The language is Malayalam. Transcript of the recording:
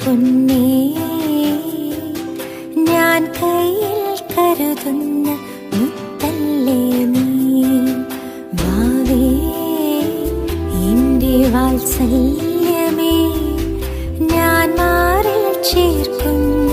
പൊന്നേ, ഞാൻ കയ്യിൽ കരുതുന്ന മുത്തല്ലേ നീ. വാവേ എന്റെ വാത്സല്യമേ, ഞാൻ മാറിൽ ചേർക്കുന്ന